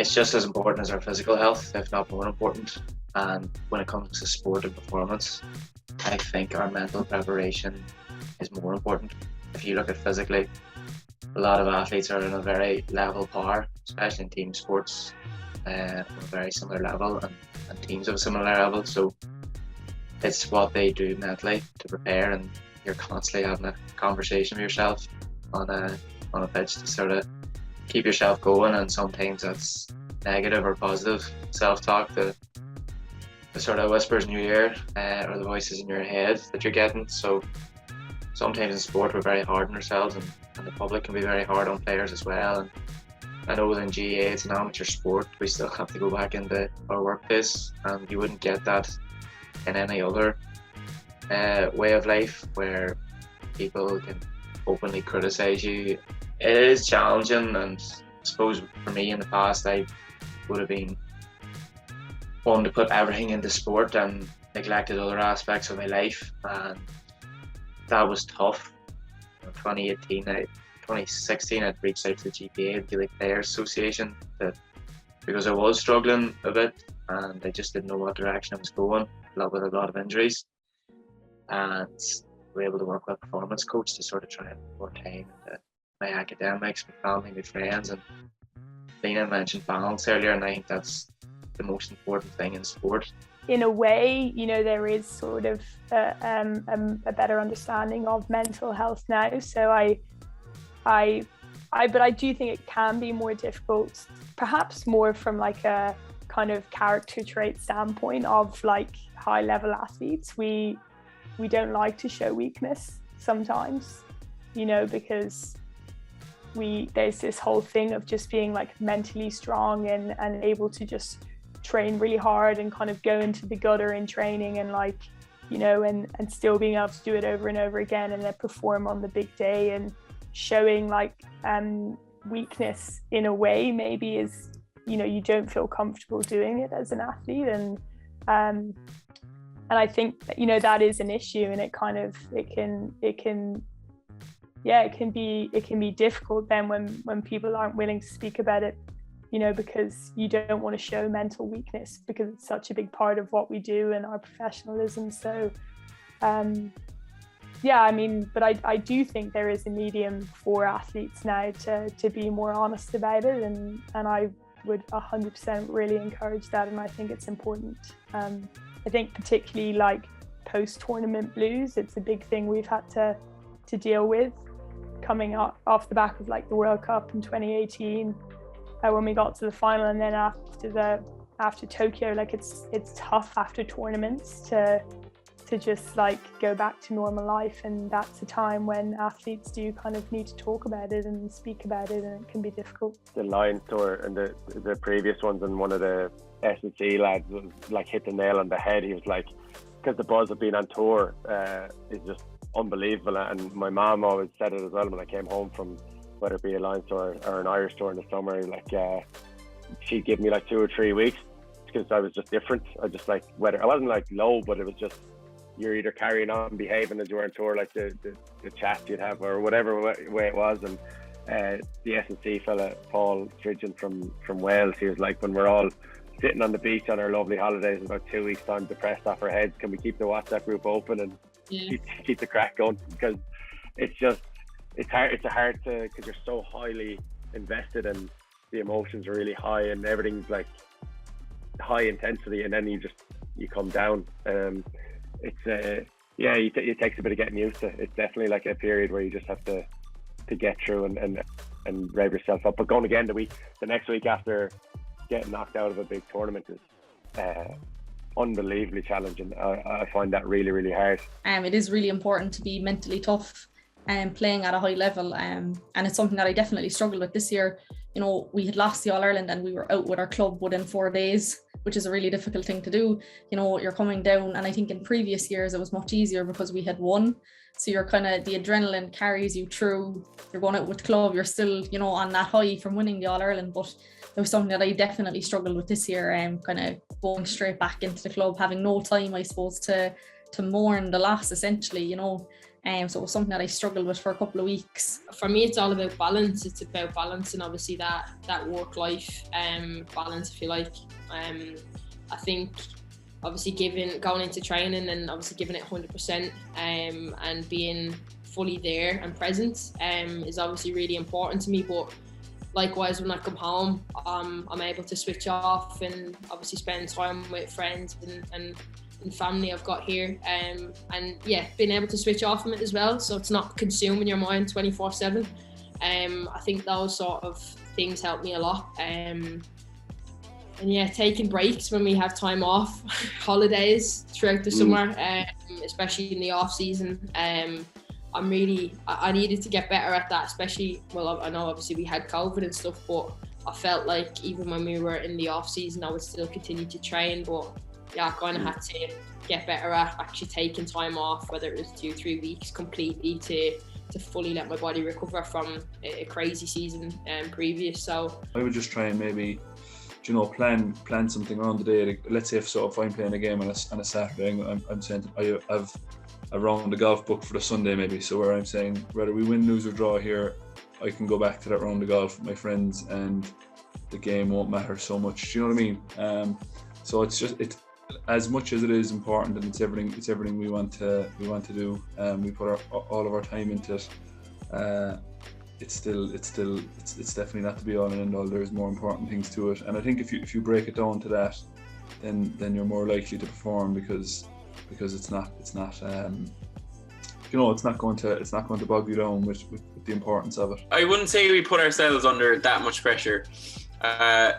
it's just as important as our physical health, if not more important. And when it comes to sport and performance, I think our mental preparation is more important. If you look at physically, a lot of athletes are in a very level par, especially in team sports, on a very similar level, and teams of a similar level. So it's what they do mentally to prepare, and you're constantly having a conversation with yourself on a pitch to sort of keep yourself going. And sometimes that's negative or positive self-talk, the sort of whispers in your ear, or the voices in your head that you're getting. So sometimes in sport we're very hard on ourselves, and the public can be very hard on players as well. And I know within GAA it's an amateur sport, we still have to go back into our workplace, and you wouldn't get that in any other way of life where people can openly criticise you. It is challenging, and I suppose for me in the past I would have been one to put everything into sport and neglected other aspects of my life, and that was tough. In 2016 I'd reached out to the GPA, the Gaelic Players Association, because I was struggling a bit and I just didn't know what direction I was going, with a lot of injuries, and we were able to work with a performance coach to sort of try and put more time into my academics, my family, my friends. And Lena mentioned balance earlier, and I think that's the most important thing in sport. In a way, you know, there is sort of a better understanding of mental health now. So but I do think it can be more difficult, perhaps more from like a kind of character trait standpoint of like high level athletes. We don't like to show weakness sometimes, you know, because there's this whole thing of just being like mentally strong and able to just train really hard and kind of go into the gutter in training, and like, you know, and still being able to do it over and over again and then perform on the big day. And showing like weakness in a way maybe is, you know, you don't feel comfortable doing it as an athlete. And I think, you know, that is an issue, and it can be difficult then when people aren't willing to speak about it, you know, because you don't want to show mental weakness because it's such a big part of what we do and our professionalism. So yeah, I mean, but I do think there is a medium for athletes now to be more honest about it, and I would 100% really encourage that, and I think it's important. I think particularly like post-tournament blues, it's a big thing we've had to deal with coming off the back of like the World Cup in 2018, when we got to the final, and then after Tokyo, like it's tough after tournaments to just like go back to normal life, and that's a time when athletes do kind of need to talk about it and speak about it, and it can be difficult. The Lions tour and the previous ones, and one of the S&C lads was like hit the nail on the head. He was like, because the buzz of being on tour is just unbelievable, and my mom always said it as well when I came home from whether it be a Lions tour or an Irish tour in the summer, like she'd give me like 2 or 3 weeks because I was just different. I just like, whether I wasn't like low, but it was just, you're either carrying on and behaving as you were on tour, like the chat you'd have or whatever way it was. And the S&C fella, Paul Fridgen from Wales, he was like, when we're all sitting on the beach on our lovely holidays in about 2 weeks time, depressed off our heads, can we keep the WhatsApp group open and keep the crack going? Because it's hard to, because you're so highly invested and the emotions are really high and everything's like high intensity, and then you come down. It takes a bit of getting used to. It's definitely like a period where you just have to get through and rev yourself up. But going again the next week after getting knocked out of a big tournament is unbelievably challenging. I find that really, really hard. It is really important to be mentally tough and playing at a high level, and it's something that I definitely struggled with this year. You know, we had lost the All-Ireland and we were out with our club within 4 days, which is a really difficult thing to do. You know, you're coming down, and I think in previous years it was much easier because we had won. So you're kind of, the adrenaline carries you through. You're going out with club, you're still, you know, on that high from winning the All-Ireland. But it was something that I definitely struggled with this year, kind of going straight back into the club, having no time, I suppose, to mourn the loss essentially, you know. So it was something that I struggled with for a couple of weeks. For me, it's all about balance. It's about balancing, obviously, that work-life balance, if you like. I think, obviously, going into training and obviously giving it 100% and being fully there and present is obviously really important to me. But likewise, when I come home, I'm able to switch off and obviously spend time with friends and family I've got here, and yeah, being able to switch off from it as well, so it's not consuming your mind 24/7. I think those sort of things help me a lot, and yeah, taking breaks when we have time off, holidays throughout the summer, especially in the off season. I needed to get better at that, especially, well, I know obviously we had COVID and stuff, but I felt like even when we were in the off season, I would still continue to train. But yeah, I kind of had to get better at actually taking time off, whether it was 2-3 weeks completely to fully let my body recover from a crazy season previous. So I would just try and maybe, you know, plan something around the day. Like, let's say if I'm playing a game on a Saturday, I'm saying I have a round of golf booked for the Sunday maybe. So where I'm saying whether we win, lose or draw here, I can go back to that round of golf with my friends and the game won't matter so much. Do you know what I mean? So it's as much as it is important, and it's everything we want to do. We put all of our time into it. It's definitely not to be all and end all. There's more important things to it, and I think if you break it down to that, then you're more likely to perform because it's not you know, it's not going to bog you down with the importance of it. I wouldn't say we put ourselves under that much pressure. I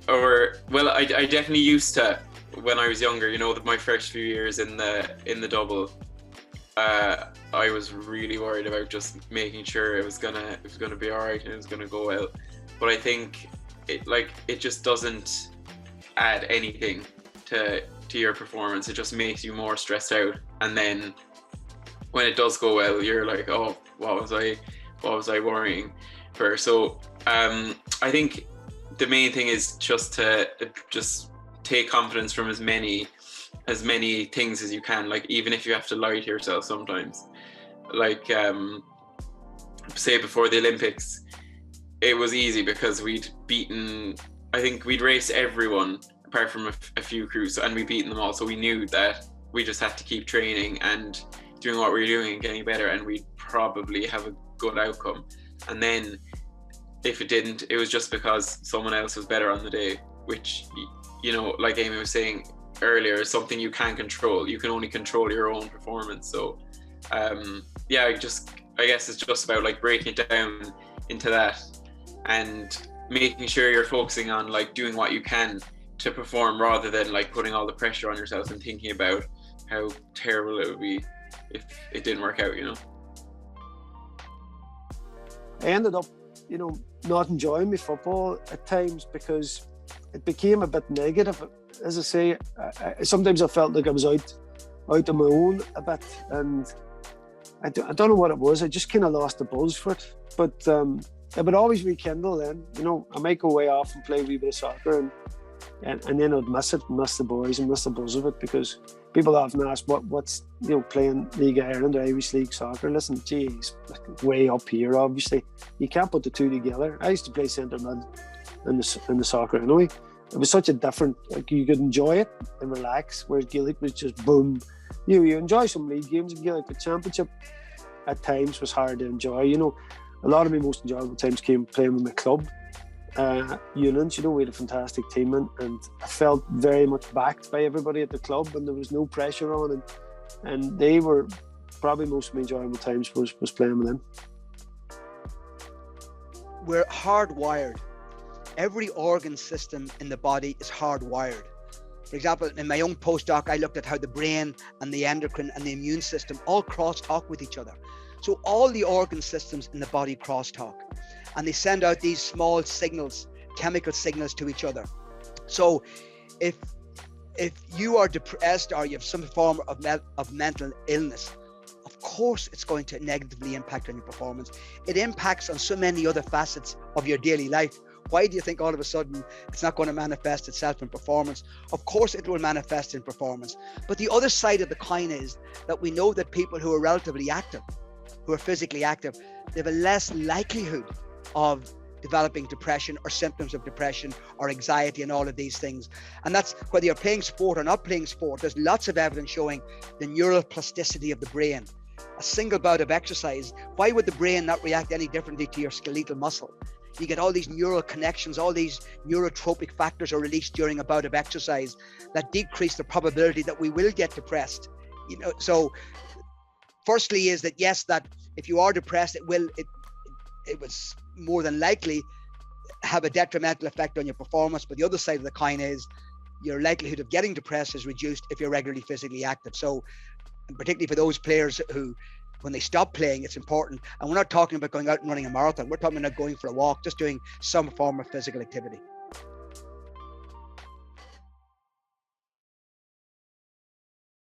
definitely used to when I was younger. You know, my first few years in the double, I was really worried about just making sure it was gonna be all right and it was gonna go well. But I think it just doesn't add anything to your performance. It just makes you more stressed out. And then when it does go well, you're like, oh, what was I worrying for? So I think the main thing is just to take confidence from as many things as you can. Like, even if you have to lie to yourself sometimes, like say before the Olympics, it was easy because we'd raced everyone apart from a few crews, and we'd beaten them all, so we knew that we just had to keep training and doing what we were doing and getting better, and we'd probably have a good outcome. And then if it didn't, it was just because someone else was better on the day, which, you know, like Amy was saying earlier, is something you can't control. You can only control your own performance. So I guess it's just about like breaking it down into that and making sure you're focusing on like doing what you can to perform, rather than like putting all the pressure on yourself and thinking about how terrible it would be if it didn't work out, you know. I ended up, you know, not enjoying my football at times because it became a bit negative. As I say, sometimes I felt like I was out on my own a bit, and I don't know what it was. I just kind of lost the buzz for it. But it would always rekindle then. You know, I might go way off and play a wee bit of soccer, and then I'd miss the boys and miss the buzz of it, because people often ask what's, you know, playing League of Ireland or Irish League soccer. Listen, geez, way up here, obviously. You can't put the two together. I used to play centre mid in the soccer anyway. It was such a different, like, you could enjoy it and relax, whereas Gaelic was just boom. You enjoy some league games in Gaelic, but Championship at times was hard to enjoy. You know, a lot of my most enjoyable times came playing with my club. Units, you know, we had a fantastic team, and I felt very much backed by everybody at the club, and there was no pressure on, and they were probably most of my enjoyable times was playing with them. We're hardwired. Every organ system in the body is hardwired. For example, in my own postdoc, I looked at how the brain and the endocrine and the immune system all crosstalk with each other. So all the organ systems in the body crosstalk, and they send out these small signals, chemical signals to each other. So if you are depressed or you have some form of mental illness, of course it's going to negatively impact on your performance. It impacts on so many other facets of your daily life, why do you think all of a sudden it's not going to manifest itself in performance? Of course it will manifest in performance. But the other side of the coin is that we know that people who are relatively active, who are physically active, they have a less likelihood of developing depression or symptoms of depression or anxiety and all of these things. And that's whether you're playing sport or not playing sport. There's lots of evidence showing the neural plasticity of the brain. A single bout of exercise, why would the brain not react any differently to your skeletal muscle? You get all these neural connections, all these neurotropic factors are released during a bout of exercise that decrease the probability that we will get depressed. You know, so firstly is that yes, that if you are depressed, it was more than likely have a detrimental effect on your performance. But the other side of the coin is your likelihood of getting depressed is reduced if you're regularly physically active. So, and particularly for those players who, when they stop playing, it's important. And we're not talking about going out and running a marathon. We're talking about going for a walk, just doing some form of physical activity.